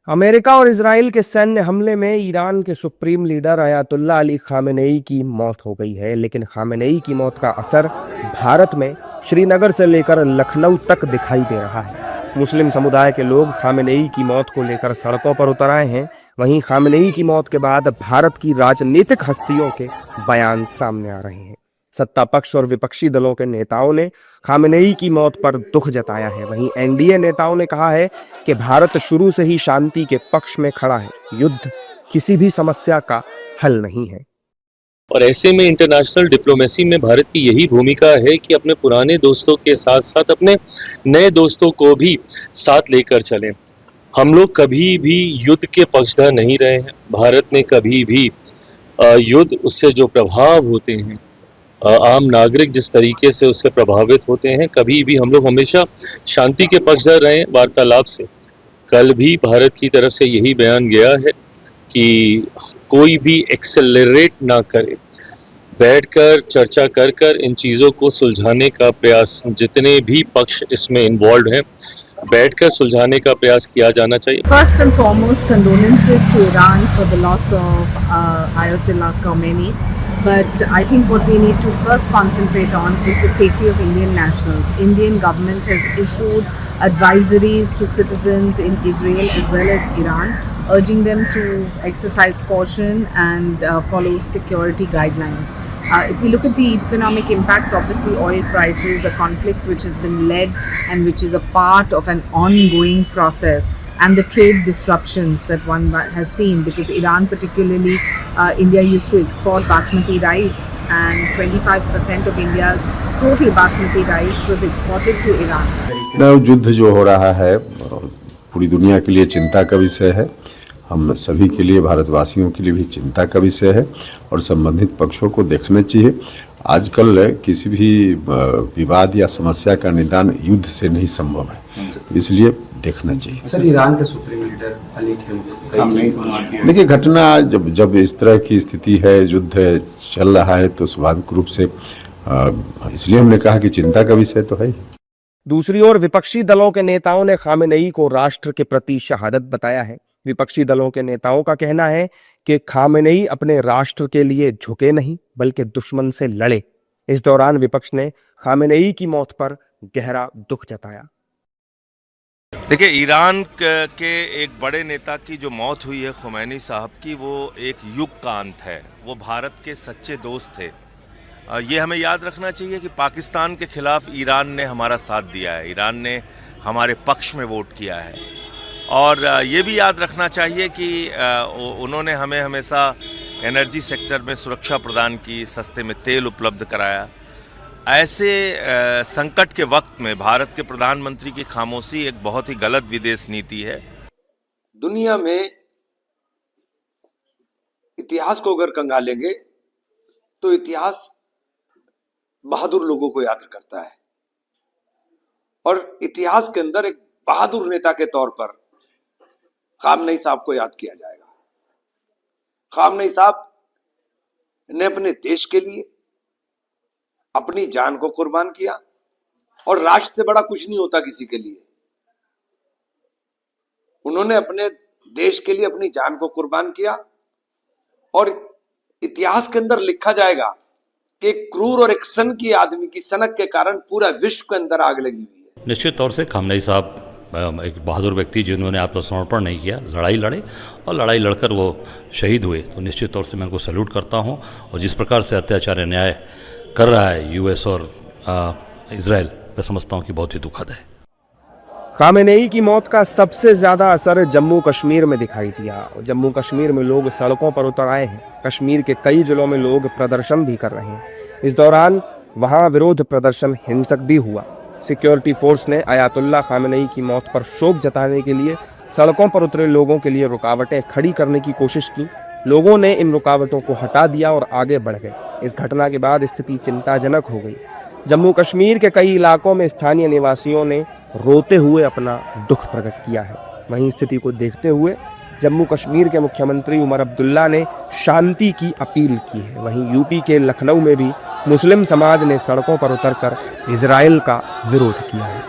America और Israel के सैन्य हमले में ईरान के supreme leader Ayatollah Ali Khamenei की मौत हो गई है, लेकिन खामेनेई की मौत का असर भारत में श्रीनगर से लेकर लखनऊ तक दिखाई दे रहा है। मुस्लिम समुदाय के लोग खामेनेई की मौत को लेकर सड़कों पर उतर आए हैं। वहीं खामेनेई की मौत के बाद भारत की राजनीतिक हस्तियों के बयान सामने आ रहे हैं। सत्ता पक्ष और विपक्षी दलों के नेताओं ने खामेनेई की मौत पर दुख जताया है। वहीं एनडीए नेताओं ने कहा है कि भारत शुरू से ही शांति के पक्ष में खड़ा है, युद्ध किसी भी समस्या का हल नहीं है। और ऐसे में इंटरनेशनल डिप्लोमेसी में भारत की यही भूमिका है कि अपने पुराने दोस्तों के साथ साथ अपने नए दोस्तों को भी साथ लेकर चलें। हम लोग कभी भी युद्ध के पक्षधर नहीं रहे हैं। भारत ने कभी भी युद्ध, उससे जो प्रभाव होते हैं, आम नागरिक जिस तरीके से उससे प्रभावित होते हैं, कभी भी हम लोग हमेशा शांति के पक्षधर रहे, वार्तालाप से। कल भी भारत की तरफ से यही बयान गया है कि कोई भी एक्सेलरेट ना करे, बैठकर चर्चा कर इन चीज़ों को सुलझाने का प्रयास, जितने भी पक्ष इसमें इन्वॉल्व हैं, बैठकर सुलझाने का प्रयास किया जाना चाहिए। First and foremost, condolences to Iran for the loss of Ayatollah Khamenei. But I think what we need to first concentrate on is the safety of Indian nationals. Indian government has issued advisories to citizens in Israel as well as Iran, urging them to exercise caution and follow security guidelines. If we look at the economic impacts, obviously oil prices, a conflict which has been led and which is a part of an ongoing process, and the trade disruptions that one has seen, because Iran particularly, India used to export basmati rice, and 25% of India's total basmati rice was exported to Iran. युद्ध जो हो रहा है पूरी दुनिया के लिए चिंता का विषय है। हम सभी के लिए, भारतवासियों के लिए भी चिंता का विषय है और संबंधित पक्षों को देखना चाहिए। आजकल किसी भी विवाद या समस्या का निदान युद्ध से नहीं संभव है, इसलिए देखना चाहिए। सर, ईरान के सुप्रीम लीडर अली खामेनेई, देखिए, घटना जब इस तरह की स्थिति है, युद्ध चल रहा है, तो स्वाभाविक रूप से इसलिए हमने कहा कि चिंता का विषय तो है। दूसरी ओर विपक्षी दलों के नेताओं ने खामेनेई को राष्ट्र के प्रति शहादत बताया है। विपक्षी दलों के नेताओं का कहना है कि खामेनेई अपने राष्ट्र के लिए झुके नहीं, बल्कि दुश्मन से लड़े। इस दौरान विपक्ष ने खामेनेई की मौत पर गहरा दुख जताया। देखिए, ईरान के एक बड़े नेता की जो मौत हुई है, खुमैनी साहब की, वो एक युग का अंत है। वो भारत के सच्चे दोस्त थे। ये हमें याद रखना चाहिए कि पाकिस्तान के खिलाफ ईरान ने हमारा साथ दिया है, ईरान ने हमारे पक्ष में वोट किया है। और ये भी याद रखना चाहिए कि उन्होंने हमें हमेशा एनर्जी सेक्टर में सुरक्षा प्रदान की, सस्ते में तेल उपलब्ध कराया। ऐसे संकट के वक्त में भारत के प्रधानमंत्री की खामोशी एक बहुत ही गलत विदेश नीति है। दुनिया में इतिहास को अगर कंगालेंगे तो इतिहास बहादुर लोगों को याद करता है, और इतिहास के अंदर एक बहादुर नेता के तौर पर खामेनेई साहब को याद किया जाएगा। खामेनेई साहब ने अपने देश के लिए अपनी जान को कुर्बान किया, और राष्ट्र से बड़ा कुछ नहीं होता किसी के लिए। उन्होंने अपने देश के लिए अपनी जान को कुर्बान किया, और इतिहास के अंदर लिखा जाएगा कि एक क्रूर और एक सन की आदमी की सनक के कारण पूरा विश्व के अंदर आग लगी हुई है। निश्चित तौर से खामेनेई साहब एक बहादुर व्यक्ति, जिन्होंने आत्मसमर्पण नहीं किया, लड़ाई लड़े और लड़ाई लड़कर वो शहीद हुए, तो निश्चित तौर से मैं उनको सैल्यूट करता हूं। और जिस प्रकार से अत्याचार न्याय कर रहा है यूएस और इजराइल, मैं समझता हूं कि बहुत ही दुखद है। खामेनेई की मौत का सबसे ज्यादा असर जम्मू कश्मीर में दिखाई दिया। जम्मू कश्मीर में लोग सड़कों पर उतर आए हैं। कश्मीर के कई जिलों में लोग प्रदर्शन भी कर रहे हैं। इस दौरान वहां विरोध प्रदर्शन हिंसक भी हुआ। सिक्योरिटी फोर्स ने अयातुल्ला खामेनेई की मौत पर शोक जताने के लिए सड़कों पर उतरे लोगों के लिए रुकावटें खड़ी करने की कोशिश की। लोगों ने इन रुकावटों को हटा दिया और आगे बढ़ गए। इस घटना के बाद स्थिति चिंताजनक हो गई। जम्मू कश्मीर के कई इलाकों में स्थानीय निवासियों ने रोते हुए अपना दुख प्रकट किया है। वहीं स्थिति को देखते हुए जम्मू कश्मीर के मुख्यमंत्री उमर अब्दुल्ला ने शांति की अपील की है। वहीं यूपी के लखनऊ में भी मुस्लिम समाज ने सड़कों पर उतरकर इजराइल का विरोध किया है।